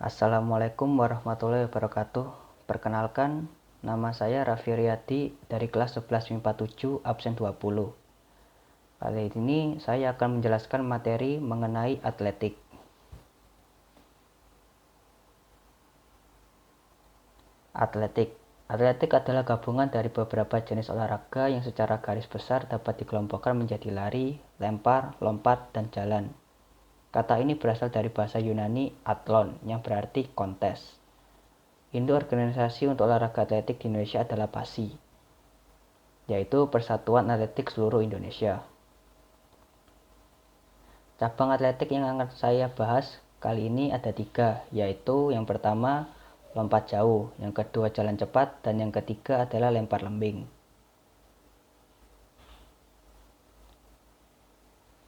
Assalamualaikum warahmatullahi wabarakatuh. Perkenalkan, nama saya Raffi Riyadi dari kelas 11 MIPA 7 absen 20. Kali ini saya akan menjelaskan materi mengenai atletik. Atletik adalah gabungan dari beberapa jenis olahraga yang secara garis besar dapat dikelompokkan menjadi lari, lempar, lompat, dan jalan. Kata ini berasal dari bahasa Yunani athlon yang berarti kontes. Induk organisasi untuk olahraga atletik di Indonesia adalah PASI, yaitu Persatuan Atletik Seluruh Indonesia. Cabang atletik yang akan saya bahas kali ini ada 3, yaitu yang pertama lompat jauh, yang kedua jalan cepat, dan yang ketiga adalah lempar lembing.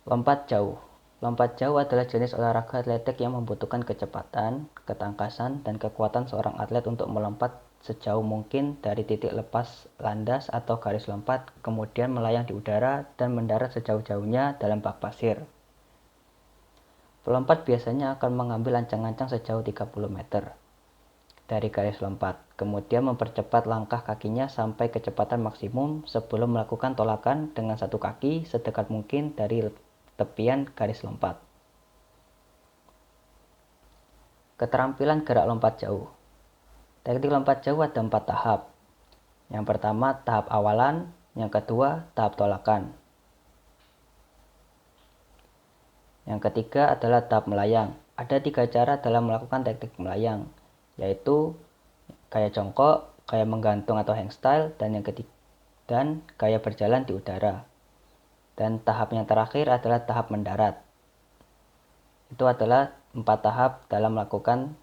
Lompat jauh. Lompat jauh adalah jenis olahraga atletik yang membutuhkan kecepatan, ketangkasan, dan kekuatan seorang atlet untuk melompat sejauh mungkin dari titik lepas landas atau garis lompat, kemudian melayang di udara dan mendarat sejauh-jauhnya dalam bak pasir. Pelompat biasanya akan mengambil ancang-ancang sejauh 30 meter dari garis lompat, kemudian mempercepat langkah kakinya sampai kecepatan maksimum sebelum melakukan tolakan dengan satu kaki sedekat mungkin dari tepian garis lompat. Keterampilan gerak lompat jauh. Teknik lompat jauh ada 4 tahap. Yang pertama tahap awalan, yang kedua tahap tolakan. Yang ketiga adalah tahap melayang. Ada 3 cara dalam melakukan teknik melayang, yaitu gaya jongkok, gaya menggantung atau hangstyle, dan gaya berjalan di udara. Dan tahap yang terakhir adalah tahap mendarat. Itu adalah 4 tahap dalam melakukan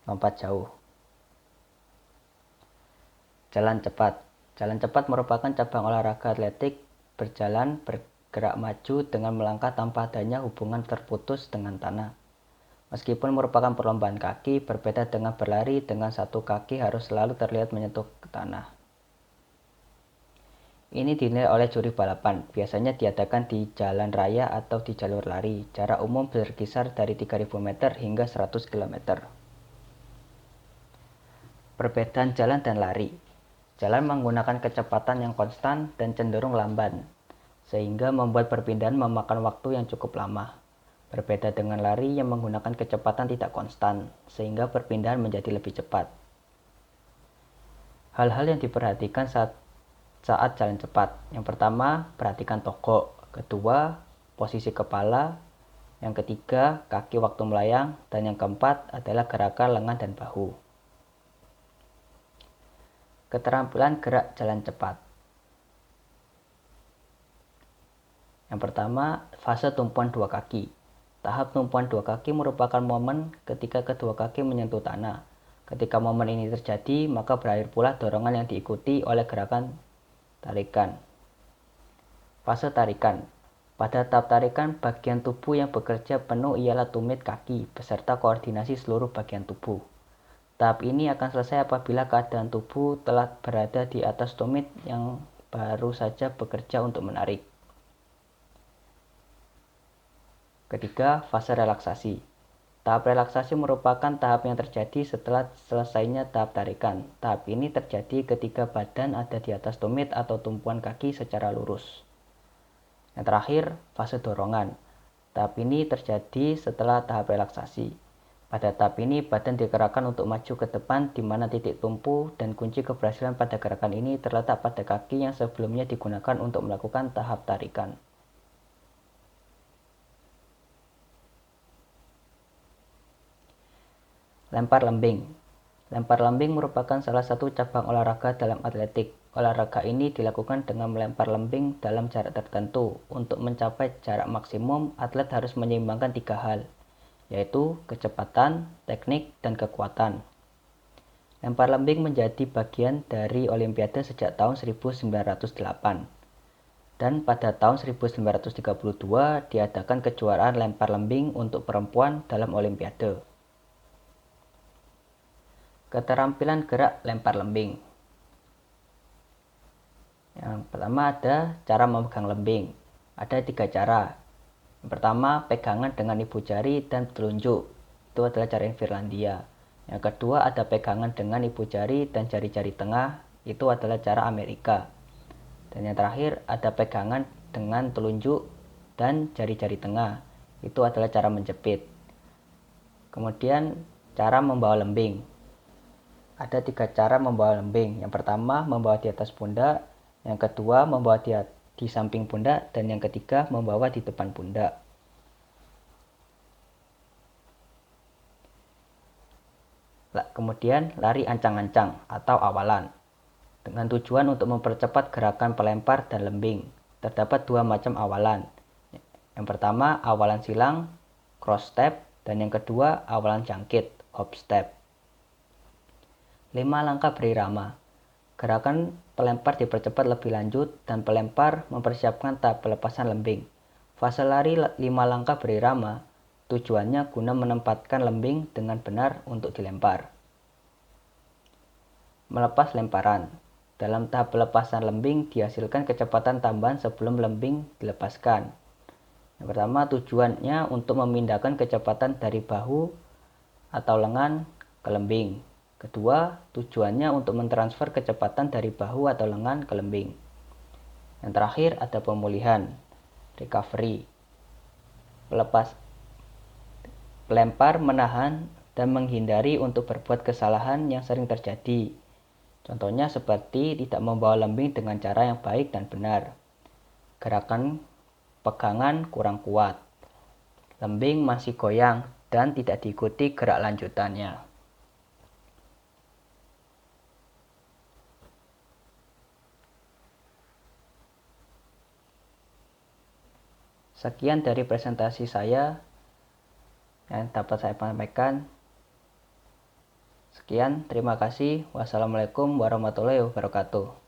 lompat jauh. Jalan cepat. Jalan cepat merupakan cabang olahraga atletik bergerak maju dengan melangkah tanpa adanya hubungan terputus dengan tanah. Meskipun merupakan perlombaan kaki, berbeda dengan berlari dengan satu kaki harus selalu terlihat menyentuh ke tanah. Ini dinilai oleh juri balapan, biasanya diadakan di jalan raya atau di jalur lari. Jarak umum berkisar dari 3.000 meter hingga 100 km. Perbedaan jalan dan lari. Jalan menggunakan kecepatan yang konstan dan cenderung lamban, sehingga membuat perpindahan memakan waktu yang cukup lama. Berbeda dengan lari yang menggunakan kecepatan tidak konstan, sehingga perpindahan menjadi lebih cepat. Hal-hal yang diperhatikan saat jalan cepat. Yang pertama, perhatikan togok. Kedua, posisi kepala. Yang ketiga, kaki waktu melayang. Dan yang keempat adalah gerakan lengan dan bahu. Keterampilan gerak jalan cepat. Yang pertama, fase tumpuan 2 kaki. Tahap tumpuan 2 kaki merupakan momen ketika kedua kaki menyentuh tanah. Ketika momen ini terjadi, maka berakhir pula dorongan yang diikuti oleh gerakan tarikan. Fase tarikan. Pada tahap tarikan, bagian tubuh yang bekerja penuh ialah tumit kaki beserta koordinasi seluruh bagian tubuh. Tahap ini akan selesai apabila keadaan tubuh telah berada di atas tumit yang baru saja bekerja untuk menarik. Ketiga, fase relaksasi. Tahap relaksasi merupakan tahap yang terjadi setelah selesainya tahap tarikan. Tahap ini terjadi ketika badan ada di atas tumit atau tumpuan kaki secara lurus. Yang terakhir, fase dorongan. Tahap ini terjadi setelah tahap relaksasi. Pada tahap ini, badan digerakkan untuk maju ke depan di mana titik tumpu dan kunci keberhasilan pada gerakan ini terletak pada kaki yang sebelumnya digunakan untuk melakukan tahap tarikan. Lempar lembing. Lempar lembing merupakan salah satu cabang olahraga dalam atletik. Olahraga ini dilakukan dengan melempar lembing dalam jarak tertentu. Untuk mencapai jarak maksimum, atlet harus menyeimbangkan 3 hal, yaitu kecepatan, teknik, dan kekuatan. Lempar lembing menjadi bagian dari Olimpiade sejak tahun 1908. Dan pada tahun 1932 diadakan kejuaraan lempar lembing untuk perempuan dalam Olimpiade. Keterampilan gerak lempar lembing. Yang pertama ada cara memegang lembing. Ada 3 cara. Yang pertama, pegangan dengan ibu jari dan telunjuk. itu adalah cara in Finlandia. Yang kedua ada pegangan dengan ibu jari dan jari-jari tengah, itu adalah cara Amerika. Dan yang terakhir ada pegangan dengan telunjuk dan jari-jari tengah, itu adalah cara menjepit. Kemudian cara membawa lembing. Ada 3 cara membawa lembing. Yang pertama membawa di atas pundak, yang kedua membawa di samping pundak, dan yang ketiga membawa di depan pundak. Kemudian lari ancang-ancang atau awalan. Dengan tujuan untuk mempercepat gerakan pelempar dan lembing. Terdapat 2 macam awalan. Yang pertama awalan silang, cross step, dan yang kedua awalan jangkit, hop step. 5 langkah berirama. Gerakan pelempar dipercepat lebih lanjut dan pelempar mempersiapkan tahap pelepasan lembing. Fase lari 5 langkah berirama tujuannya guna menempatkan lembing dengan benar untuk dilempar. Melepas lemparan. Dalam tahap pelepasan lembing dihasilkan kecepatan tambahan sebelum lembing dilepaskan. Yang pertama tujuannya untuk memindahkan kecepatan dari bahu atau lengan ke lembing. Kedua, tujuannya untuk mentransfer kecepatan dari bahu atau lengan ke lembing. Yang terakhir ada pemulihan, recovery. Pelempar, menahan, dan menghindari untuk berbuat kesalahan yang sering terjadi. Contohnya seperti tidak membawa lembing dengan cara yang baik dan benar. Gerakan pegangan kurang kuat. Lembing masih goyang dan tidak diikuti gerak lanjutannya. Sekian dari presentasi saya yang dapat saya sampaikan. Sekian, terima kasih. Wassalamualaikum warahmatullahi wabarakatuh.